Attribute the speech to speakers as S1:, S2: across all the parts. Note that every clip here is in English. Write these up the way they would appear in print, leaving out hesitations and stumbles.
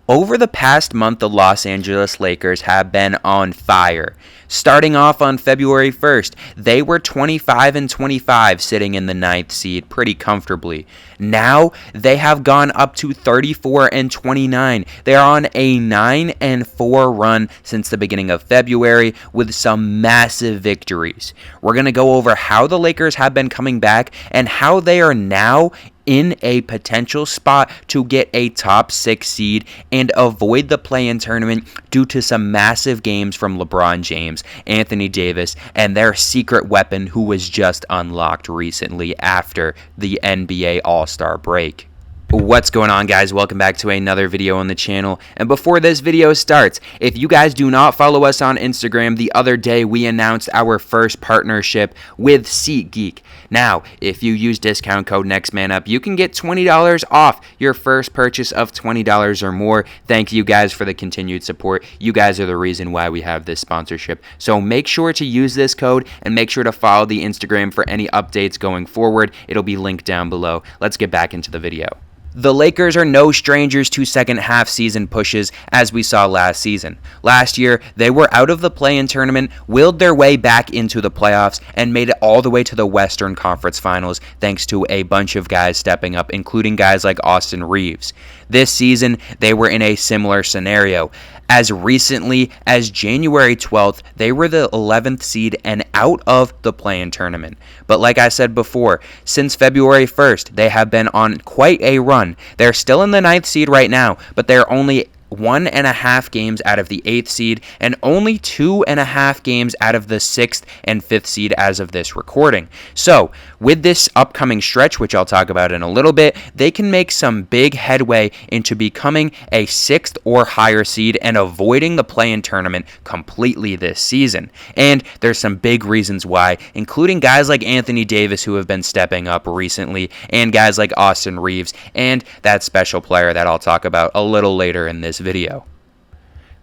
S1: Over the past month, the Los Angeles Lakers have been on fire. Starting off on February 1st, they were 25-25, sitting in the ninth seed pretty comfortably. Now, they have gone up to 34-29. They are on a 9-4 run since the beginning of February with some massive victories. We're going to go over how the Lakers have been coming back and how they are now in a potential spot to get a top 6 seed and avoid the play-in tournament due to some massive games from LeBron James, Anthony Davis, and their secret weapon who was just unlocked recently after the NBA All-Star break. What's going on, guys? Welcome back to another video on the channel. And before this video starts, if you guys do not follow us on Instagram, the other day we announced our first partnership with SeatGeek. Now, if you use discount code NextManUp, you can get $20 off your first purchase of $20 or more. Thank you guys for the continued support. You guys are the reason why we have this sponsorship. So make sure to use this code and make sure to follow the Instagram for any updates going forward. It'll be linked down below. Let's get back into the video. The Lakers are no strangers to second half season pushes, as we saw last season. Last year, they were out of the play-in tournament, willed their way back into the playoffs, and made it all the way to the Western Conference Finals thanks to a bunch of guys stepping up, including guys like Austin Reeves. This season, they were in a similar scenario. As recently as January 12th, they were the 11th seed and out of the play-in tournament. But like I said before, since February 1st, they have been on quite a run. They're still in the 9th seed right now, but they're only 1.5 games out of the 8th seed and only 2.5 games out of the 6th and 5th seed as of this recording. So, with this upcoming stretch, which I'll talk about in a little bit, they can make some big headway into becoming a 6th or higher seed and avoiding the play-in tournament completely this season. And there's some big reasons why, including guys like Anthony Davis who have been stepping up recently, and guys like Austin Reeves, and that special player that I'll talk about a little later in this video.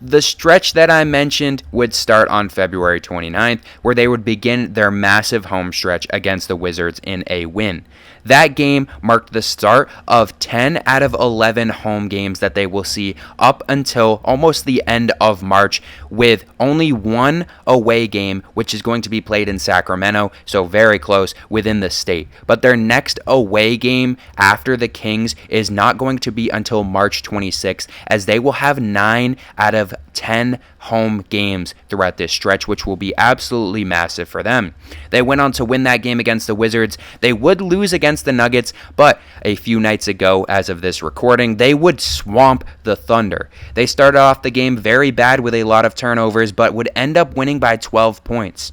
S1: The stretch that I mentioned would start on February 29th, where they would begin their massive home stretch against the Wizards in a win. That game marked the start of 10 out of 11 home games that they will see up until almost the end of March, with only one away game, which is going to be played in Sacramento, so very close within the state. But their next away game after the Kings is not going to be until March 26th, as they will have 9 out of 10 home games throughout this stretch, which will be absolutely massive for them. They went on to win that game against the Wizards. They would lose against the Nuggets, but a few nights ago, as of this recording, they would swamp the Thunder. They started off the game very bad with a lot of turnovers, but would end up winning by 12 points.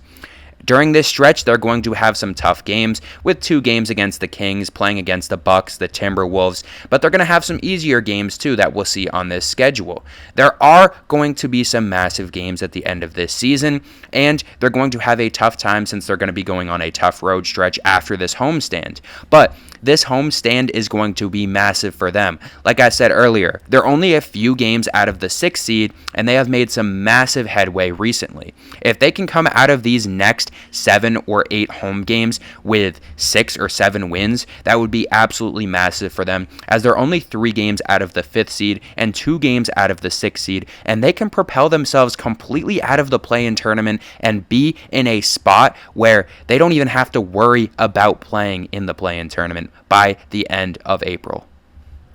S1: During this stretch, they're going to have some tough games, with 2 games against the Kings, playing against the Bucks, the Timberwolves, but they're going to have some easier games too that we'll see on this schedule. There are going to be some massive games at the end of this season, and they're going to have a tough time since they're going to be going on a tough road stretch after this homestand. But this homestand is going to be massive for them. Like I said earlier, they're only a few games out of the 6th seed, and they have made some massive headway recently. If they can come out of these next 7 or 8 home games with 6 or 7 wins, that would be absolutely massive for them, as they're only 3 games out of the 5th seed and 2 games out of the 6th seed, and they can propel themselves completely out of the play-in tournament and be in a spot where they don't even have to worry about playing in the play-in tournament by the end of April.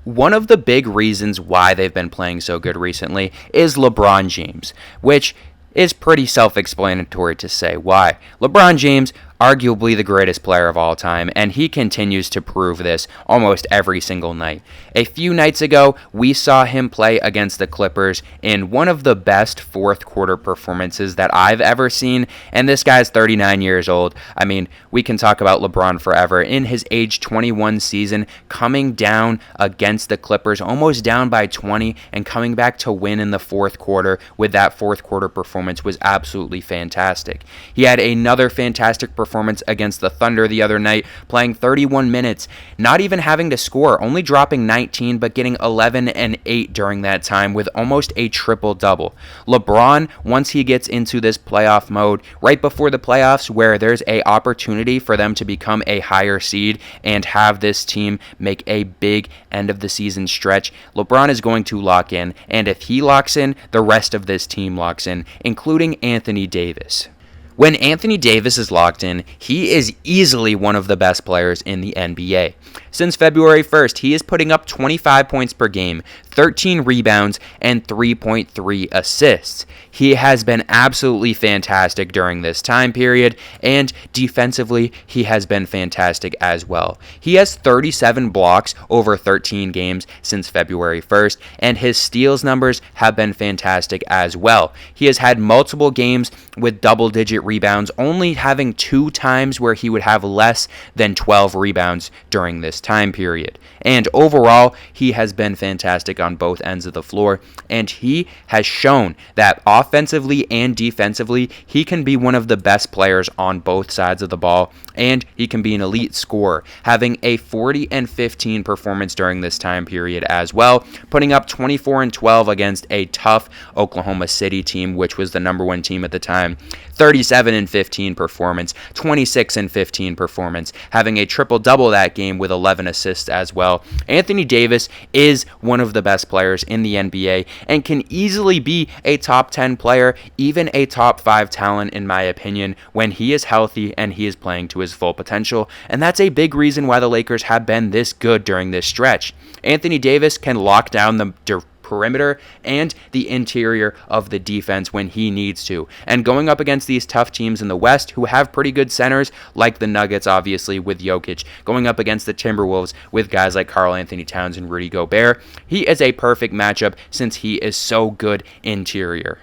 S1: One of the big reasons why they've been playing so good recently is LeBron James, which is pretty self-explanatory to say why. LeBron James, arguably the greatest player of all time, and he continues to prove this almost every single night. A few nights ago, we saw him play against the Clippers in one of the best fourth quarter performances that I've ever seen, and this guy's 39 years old. I mean, we can talk about LeBron forever. In his age 21 season, coming down against the Clippers, almost down by 20, and coming back to win in the fourth quarter with that fourth quarter performance was absolutely fantastic. He had another fantastic performance performance against the Thunder the other night, playing 31 minutes, not even having to score, only dropping 19, but getting 11 and 8 during that time with almost a triple-double. LeBron, once he gets into this playoff mode, right before the playoffs where there's a opportunity for them to become a higher seed and have this team make a big end of the season stretch, LeBron is going to lock in, and if he locks in, the rest of this team locks in, including Anthony Davis. When Anthony Davis is locked in, he is easily one of the best players in the NBA. Since February 1st, he is putting up 25 points per game, 13 rebounds, and 3.3 assists. He has been absolutely fantastic during this time period, and defensively, he has been fantastic as well. He has 37 blocks over 13 games since February 1st, and his steals numbers have been fantastic as well. He has had multiple games with double-digit rebounds, only having 2 times where he would have less than 12 rebounds during this time period. And overall, he has been fantastic on both ends of the floor, and he has shown that offensively and defensively, he can be one of the best players on both sides of the ball, and he can be an elite scorer, having a 40 and 15 performance during this time period as well, putting up 24 and 12 against a tough Oklahoma City team, which was the number 1 team at the time. 37 and 15 performance, 26 and 15 performance, having a triple-double that game with 11 assists as well. Anthony Davis is one of the best players in the NBA and can easily be a top 10 player, even a top 5 talent in my opinion, when he is healthy and he is playing to his full potential, and that's a big reason why the Lakers have been this good during this stretch. Anthony Davis can lock down the perimeter and the interior of the defense when he needs to. And going up against these tough teams in the West who have pretty good centers, like the Nuggets, obviously, with Jokic, going up against the Timberwolves with guys like Karl Anthony Towns and Rudy Gobert, he is a perfect matchup since he is so good interior.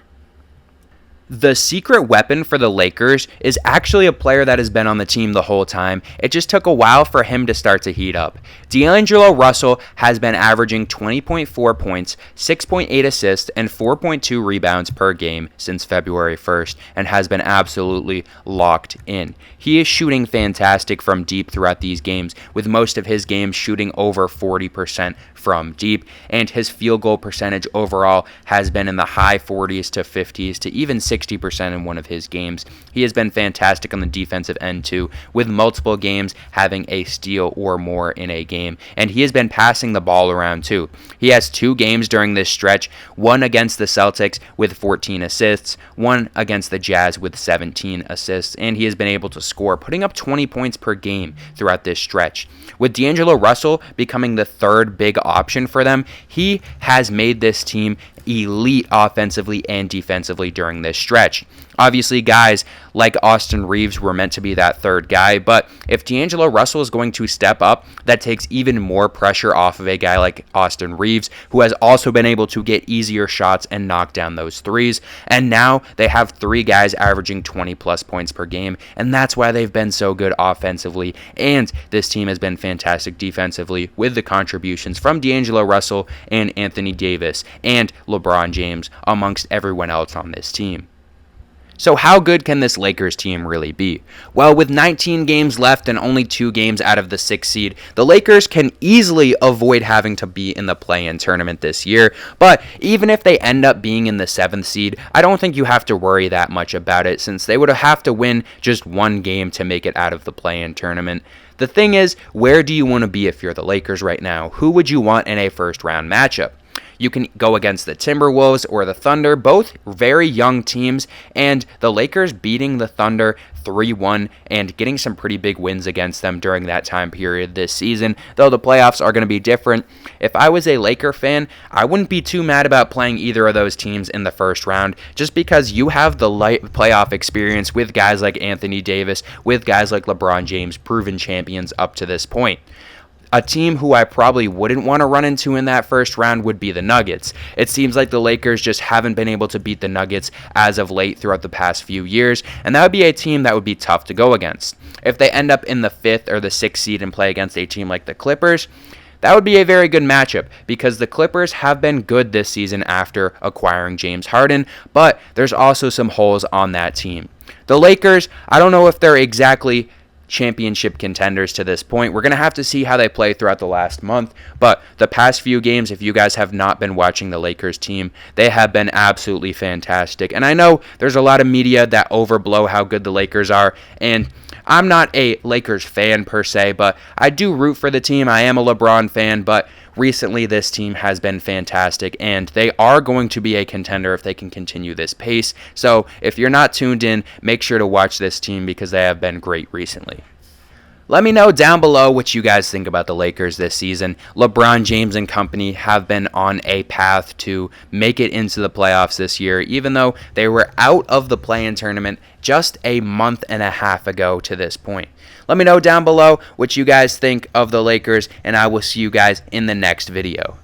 S1: The secret weapon for the Lakers is actually a player that has been on the team the whole time. It just took a while for him to start to heat up. DAngelo Russell has been averaging 20.4 points, 6.8 assists, and 4.2 rebounds per game since February 1st and has been absolutely locked in. He is shooting fantastic from deep throughout these games, with most of his games shooting over 40% from deep, and his field goal percentage overall has been in the high 40s to 50s to even 60% in one of his games. He has been fantastic on the defensive end too, with multiple games having a steal or more in a game, and he has been passing the ball around too. He has 2 games during this stretch, one against the Celtics with 14 assists, one against the Jazz with 17 assists, and he has been able to score, putting up 20 points per game throughout this stretch. With DAngelo Russell becoming the 3rd big option for them, he has made this team elite offensively and defensively during this stretch. Obviously, guys like Austin Reeves were meant to be that 3rd guy, but if DAngelo Russell is going to step up, that takes even more pressure off of a guy like Austin Reeves, who has also been able to get easier shots and knock down those threes. And now they have 3 guys averaging 20-plus points per game, and that's why they've been so good offensively, and this team has been fantastic defensively with the contributions from DAngelo Russell and Anthony Davis and LeBron James amongst everyone else on this team. So how good can this Lakers team really be? Well, with 19 games left and only 2 games out of the 6th seed, the Lakers can easily avoid having to be in the play-in tournament this year. But even if they end up being in the 7th seed, I don't think you have to worry that much about it, since they would have to win just 1 game to make it out of the play-in tournament. The thing is, where do you want to be if you're the Lakers right now? Who would you want in a first-round matchup? You can go against the Timberwolves or the Thunder, both very young teams, and the Lakers beating the Thunder 3-1 and getting some pretty big wins against them during that time period this season, though the playoffs are going to be different. If I was a Laker fan, I wouldn't be too mad about playing either of those teams in the first round, just because you have the light playoff experience with guys like Anthony Davis, with guys like LeBron James, proven champions up to this point. A team who I probably wouldn't want to run into in that first round would be the Nuggets. It seems like the Lakers just haven't been able to beat the Nuggets as of late throughout the past few years, and that would be a team that would be tough to go against. If they end up in the 5th or the 6th seed and play against a team like the Clippers, that would be a very good matchup, because the Clippers have been good this season after acquiring James Harden, but there's also some holes on that team. The Lakers, I don't know if they're exactly championship contenders to this point. We're going to have to see how they play throughout the last month, but the past few games, if you guys have not been watching the Lakers team, they have been absolutely fantastic. And I know there's a lot of media that overblow how good the Lakers are, and I'm not a Lakers fan per se, but I do root for the team. I am a LeBron fan, but recently this team has been fantastic, and they are going to be a contender if they can continue this pace. So if you're not tuned in, make sure to watch this team because they have been great recently. Let me know down below what you guys think about the Lakers this season. LeBron James and company have been on a path to make it into the playoffs this year, even though they were out of the play-in tournament just a month and a half ago to this point. Let me know down below what you guys think of the Lakers, and I will see you guys in the next video.